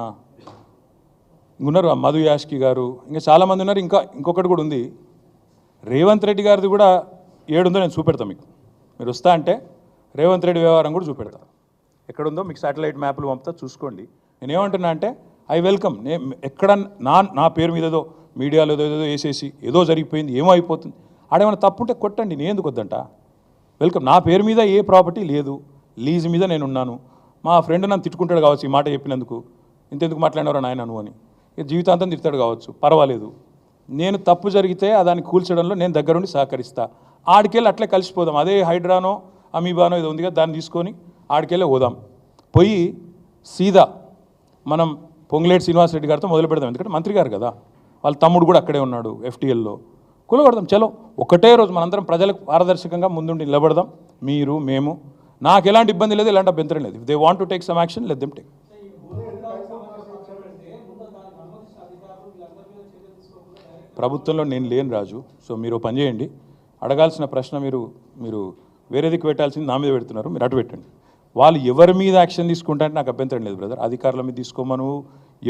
Speaker 1: ఉన్నారు మధు యాష్కి గారు, ఇంకా చాలామంది ఉన్నారు. ఇంకొకటి కూడా ఉంది, రేవంత్ రెడ్డి గారిది కూడా ఏడుందో నేను చూపెడతాను మీకు. మీరు వస్తా అంటే రేవంత్ రెడ్డి వ్యవహారం కూడా చూపెడతా. ఎక్కడుందో మీకు శాటిలైట్ మ్యాప్లు పంపుతా, చూసుకోండి. నేనేమంటున్నా అంటే ఐ వెల్కమ్. ఎక్కడ నా పేరు మీద ఏదో మీడియాలో ఏదో వేసేసి ఏదో జరిగిపోయింది, ఏమో అయిపోతుంది, ఆడేమైనా తప్పు ఉంటే కొట్టండి, నేను ఎందుకు వద్దంట. వెల్కమ్. నా పేరు మీద ఏ ప్రాపర్టీ లేదు, లీజ్ మీద నేనున్నాను. మా ఫ్రెండ్ నన్ను తిట్టుకుంటాడు కావచ్చు ఈ మాట చెప్పినందుకు, ఇంతెందుకు మాట్లాడినవరా నాయన నువ్వు అని, జీవితాంతం తిడతాడు కావచ్చు, పర్వాలేదు. నేను తప్పు జరిగితే దాన్ని కూల్చడంలో నేను దగ్గరుండి సహకరిస్తా. ఆడికెళ్ళి అట్లే కలిసిపోదాం. అదే హైడ్రానో అమీబానో ఏదో ఉందిగా, దాన్ని తీసుకొని ఆడికెళ్ళే పోదాం. పోయి సీదా మనం పొంగులేటి శ్రీనివాసరెడ్డి గారితో మొదలు పెడదాం, ఎందుకంటే మంత్రి గారు కదా, వాళ్ళ తమ్ముడు కూడా అక్కడే ఉన్నాడు FTLలో. కూలగొడదాం, చలో ఒకటే రోజు మనందరం ప్రజలకు పారదర్శకంగా ముందుండి నిలబడదాం. మీరు మేము, నాకు ఎలాంటి ఇబ్బంది లేదు, ఎలాంటి అభ్యంతరం లేదు. They want to take some action, let them take. ప్రభుత్వంలో నేను లేను రాజు. సో మీరు పని చేయండి, అడగాల్సిన ప్రశ్న మీరు వేరే దిక్కు పెట్టాల్సింది నా మీద పెడుతున్నారు, మీరు అటు పెట్టండి. వాళ్ళు ఎవరి మీద యాక్షన్ తీసుకుంటారంటే నాకు అభ్యంతరం లేదు బ్రదర్. అధికారుల మీద తీసుకోమను,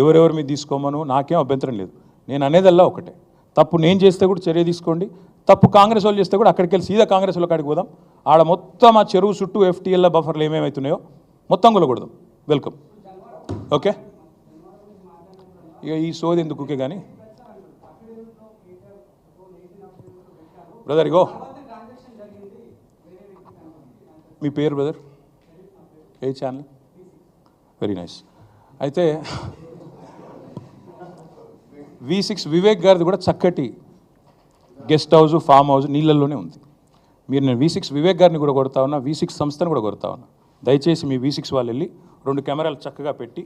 Speaker 1: ఎవరెవరి మీద తీసుకోమను, నాకేం అభ్యంతరం లేదు. నేను అనేదల్లా ఒకటే, తప్పు నేను చేస్తే కూడా చర్య తీసుకోండి, తప్పు కాంగ్రెస్ వాళ్ళు చేస్తే కూడా అక్కడికి వెళ్ళి సీదా కాంగ్రెస్ వాళ్ళ కాడికి పోదాం. ఆడ మొత్తం ఆ చెరువు చుట్టూ FTL బఫర్లు ఏమేమవుతున్నాయో మొత్తం కొలగొడదాం. వెల్కమ్. ఓకే, ఇక ఈ సోది ఎందుకుకే కానీ బ్రదర్. ఇగో మీ పేరు బ్రదర్, ఏ ఛానల్? Very nice. అయితే V6 వివేక్ గారిది కూడా చక్కటి గెస్ట్ హౌస్, ఫామ్ హౌస్ నీళ్ళల్లోనే ఉంది. మీరు నేను V6 వివేక్ గారిని కూడా కొడతా ఉన్నా, V6 సంస్థను కూడా కొడతా ఉన్నా. దయచేసి మీ V6 వాళ్ళు వెళ్ళి 2 కెమెరాలు చక్కగా పెట్టి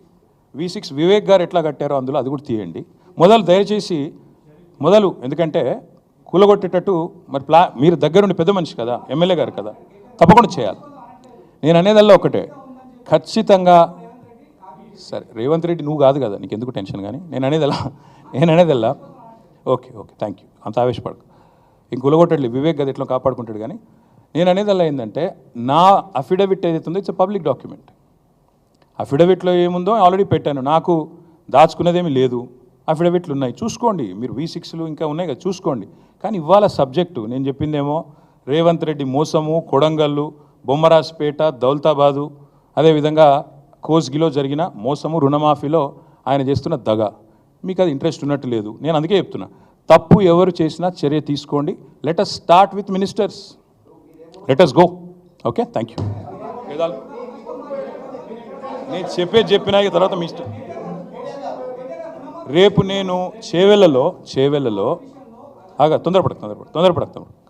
Speaker 1: V6 వివేక్ గారు ఎట్లా కట్టారో అందులో అది కూడా తీయండి. దయచేసి ఎందుకంటే కూలగొట్టేటట్టు మరి మీరు దగ్గరుండి పెద్ద మనిషి కదా, ఎమ్మెల్యే గారు కదా, తప్పకుండా చేయాలి. నేను అనేదల్లా ఒకటే, ఖచ్చితంగా. సరే రేవంత్ రెడ్డి నువ్వు కాదు కదా, నీకు ఎందుకు టెన్షన్. కానీ నేను అనేదల్లా ఓకే థ్యాంక్ యూ, అంత ఆవేశపడకు. ఇంక కూలగొట్టట్లేదు, వివేక్ గది ఎట్లా కాపాడుకుంటాడు. కానీ నేను అనేదల్లా ఏంటంటే, నా అఫిడవిట్ ఏదైతే ఉందో ఇట్స్ పబ్లిక్ డాక్యుమెంట్. అఫిడవిట్లో ఏముందో ఆల్రెడీ పెట్టాను, నాకు దాచుకునేదేమీ లేదు. అఫిడవిట్లు ఉన్నాయి, చూసుకోండి. మీరు V6లు ఇంకా ఉన్నాయి కదా, చూసుకోండి. కానీ ఇవాళ సబ్జెక్టు నేను చెప్పిందేమో రేవంత్ రెడ్డి మోసము, కొడంగల్లు, బొమ్మరాజ్పేట, దౌలతాబాదు, అదేవిధంగా కోస్గిలో జరిగిన మోసము, రుణమాఫీలో ఆయన చేస్తున్న దగ. మీకు అది ఇంట్రెస్ట్ ఉన్నట్టు లేదు. నేను అందుకే చెప్తున్నా, తప్పు ఎవరు చేసినా చర్య తీసుకోండి. Let us start with ministers, let us go. Okay, thank you. నేను చెప్పినా తర్వాత మీ ఇష్టం. రేపు నేను చేవెళ్ళలో తొందరపడకు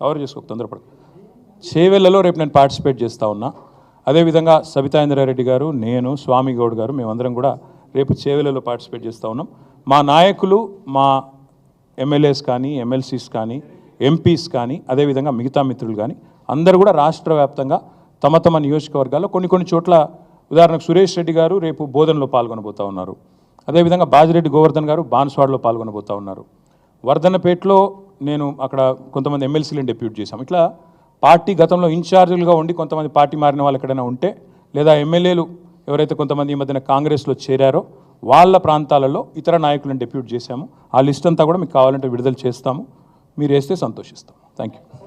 Speaker 1: కవర్ చేసుకోక తొందరపడకు. చేవెళ్ళలో రేపు నేను పార్టిసిపేట్ చేస్తూ ఉన్నా. అదేవిధంగా సబితా ఇంద్రారెడ్డి గారు, నేను, స్వామి గౌడ్ గారు, మేమందరం కూడా రేపు చేవెళ్ళలో పార్టిసిపేట్ చేస్తూ ఉన్నాం. మా నాయకులు, మా ఎమ్మెల్యేస్ కానీ, MLCs కానీ, MPs కానీ, అదేవిధంగా మిగతా మిత్రులు కానీ అందరూ కూడా రాష్ట్ర వ్యాప్తంగా తమ నియోజకవర్గాల్లో కొన్ని చోట్ల, ఉదాహరణకు సురేష్ రెడ్డి గారు రేపు బోధనలో పాల్గొనబోతూ ఉన్నారు. అదేవిధంగా బాజిరెడ్డి గోవర్ధన్ గారు బాన్స్వాడలో పాల్గొనబోతూ ఉన్నారు. వర్ధన్నపేటలో నేను అక్కడ కొంతమంది MLCలను డెప్యూట్ చేశాం. ఇట్లా పార్టీ గతంలో ఇన్ఛార్జీలుగా ఉండి కొంతమంది పార్టీ మారిన వాళ్ళు ఎక్కడైనా ఉంటే, లేదా ఎమ్మెల్యేలు ఎవరైతే కొంతమంది ఈ మధ్యన కాంగ్రెస్లో చేరారో వాళ్ళ ప్రాంతాలలో ఇతర నాయకులను డెప్యూట్ చేశాము. ఆ లిస్ట్ అంతా కూడా మీకు కావాలంటే విడుదల చేస్తాము. మీరు వేస్తే సంతోషిస్తాము. Thank you.